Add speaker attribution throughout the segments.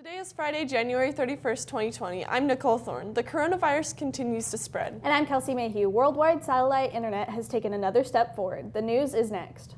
Speaker 1: Today is Friday, January 31st, 2020. I'm Nicole Thorne. The coronavirus continues to spread.
Speaker 2: And I'm Kelsey Mayhew. Worldwide satellite internet has taken another step forward. The news is next.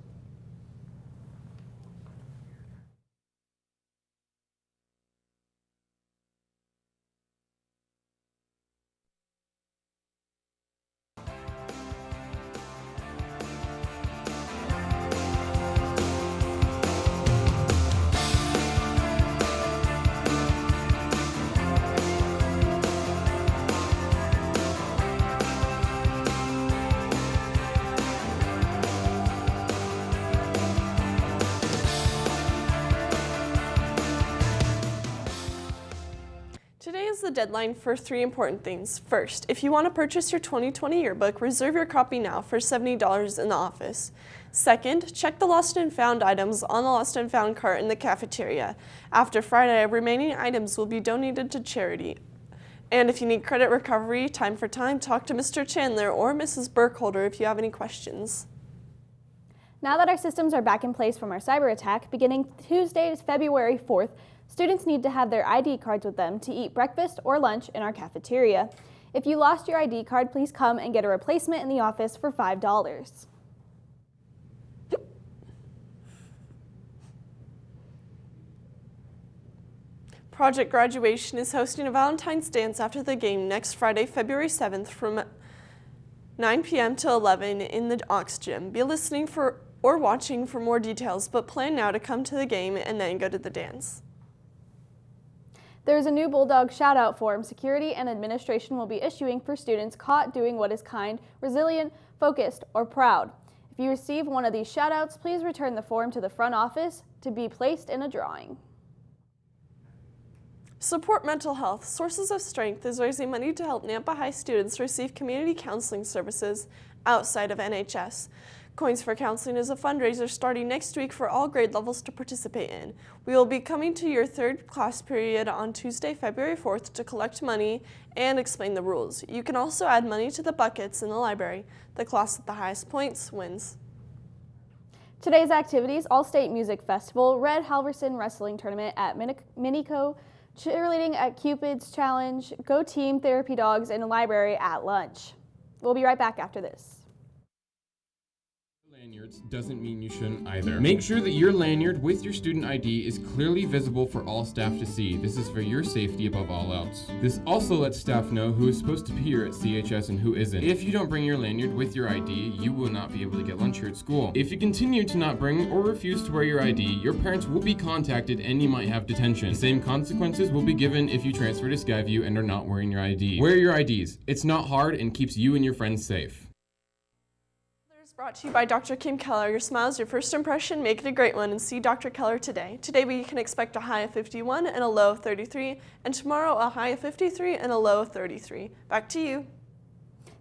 Speaker 1: Today is the deadline for 3 important things. First, if you want to purchase your 2020 yearbook, reserve your copy now for $70 in the office. Second, check the lost and found items on the lost and found cart in the cafeteria. After Friday, remaining items will be donated to charity. And if you need credit recovery time for time, talk to Mr. Chandler or Mrs. Burkholder if you have any questions.
Speaker 2: Now that our systems are back in place from our cyber attack, beginning Tuesday, February 4th, students need to have their ID cards with them to eat breakfast or lunch in our cafeteria. If you lost your ID card, please come and get a replacement in the office for $5.
Speaker 1: Project Graduation is hosting a Valentine's dance after the game next Friday, February 7th from 9 p.m. to 11 in the Aux Gym. Be listening for or watching for more details, but plan now to come to the game and then go to the dance.
Speaker 2: There's a new Bulldog shout-out form security and administration will be issuing for students caught doing what is kind, resilient, focused, or proud. If you receive one of these shout-outs, please return the form to the front office to be placed in a drawing.
Speaker 1: Support mental health. Sources of Strength is raising money to help Nampa High students receive community counseling services outside of NHS. Coins for Counseling is a fundraiser starting next week for all grade levels to participate in. We will be coming to your third class period on Tuesday, February 4th to collect money and explain the rules. You can also add money to the buckets in the library. The class with the highest points wins.
Speaker 2: Today's activities: All-State Music Festival, Red Halverson Wrestling Tournament at Minico, cheerleading at Cupid's Challenge, Go Team Therapy Dogs in the library at lunch. We'll be right back after this.
Speaker 3: Lanyards doesn't mean you shouldn't either. Make sure that your lanyard with your student ID is clearly visible for all staff to see. This is for your safety above all else. This also lets staff know who is supposed to be here at CHS and who isn't. If you don't bring your lanyard with your ID, you will not be able to get lunch here at school. If you continue to not bring or refuse to wear your ID, your parents will be contacted and you might have detention. The same consequences will be given if you transfer to Skyview and are not wearing your ID. Wear your IDs. It's not hard and keeps you and your friends safe.
Speaker 1: Brought to you by Dr. Kim Keller. Your smile is your first impression. Make it a great one and see Dr. Keller today. Today we can expect a high of 51 and a low of 33, and tomorrow a high of 53 and a low of 33. Back to you.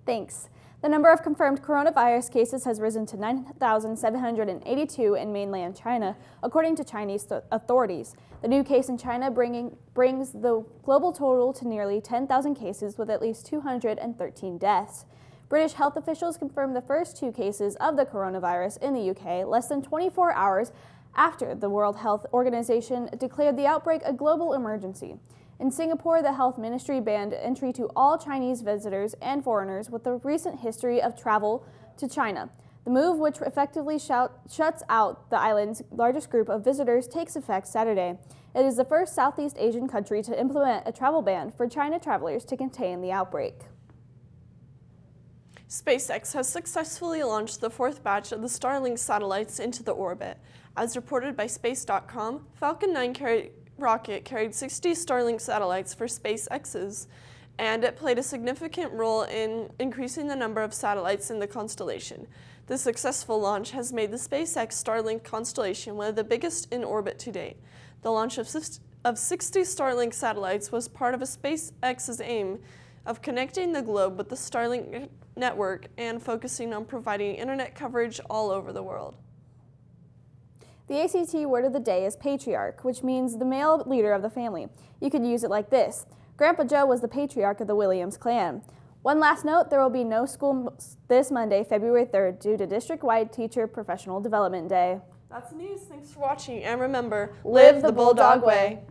Speaker 2: Thanks. The number of confirmed coronavirus cases has risen to 9,782 in mainland China, according to Chinese authorities. The new case in China brings the global total to nearly 10,000 cases with at least 213 deaths. British health officials confirmed the first 2 cases of the coronavirus in the UK less than 24 hours after the World Health Organization declared the outbreak a global emergency. In Singapore, the health ministry banned entry to all Chinese visitors and foreigners with a recent history of travel to China. The move, which effectively shuts out the island's largest group of visitors, takes effect Saturday. It is the first Southeast Asian country to implement a travel ban for China travelers to contain the outbreak.
Speaker 1: SpaceX has successfully launched the 4th batch of the Starlink satellites into the orbit. As reported by Space.com, Falcon 9 rocket carried 60 Starlink satellites for SpaceX's, and it played a significant role in increasing the number of satellites in the constellation. The successful launch has made the SpaceX Starlink constellation one of the biggest in orbit to date. The launch of 60 Starlink satellites was part of SpaceX's aim of connecting the globe with the Starlink network and focusing on providing internet coverage all over the world.
Speaker 2: The ACT word of the day is patriarch, which means the male leader of the family. You could use it like this: Grandpa Joe was the patriarch of the Williams clan. One last note, there will be no school this Monday, February 3rd, due to district-wide Teacher Professional Development Day.
Speaker 1: That's the news. Thanks for watching, and remember, live the Bulldog way.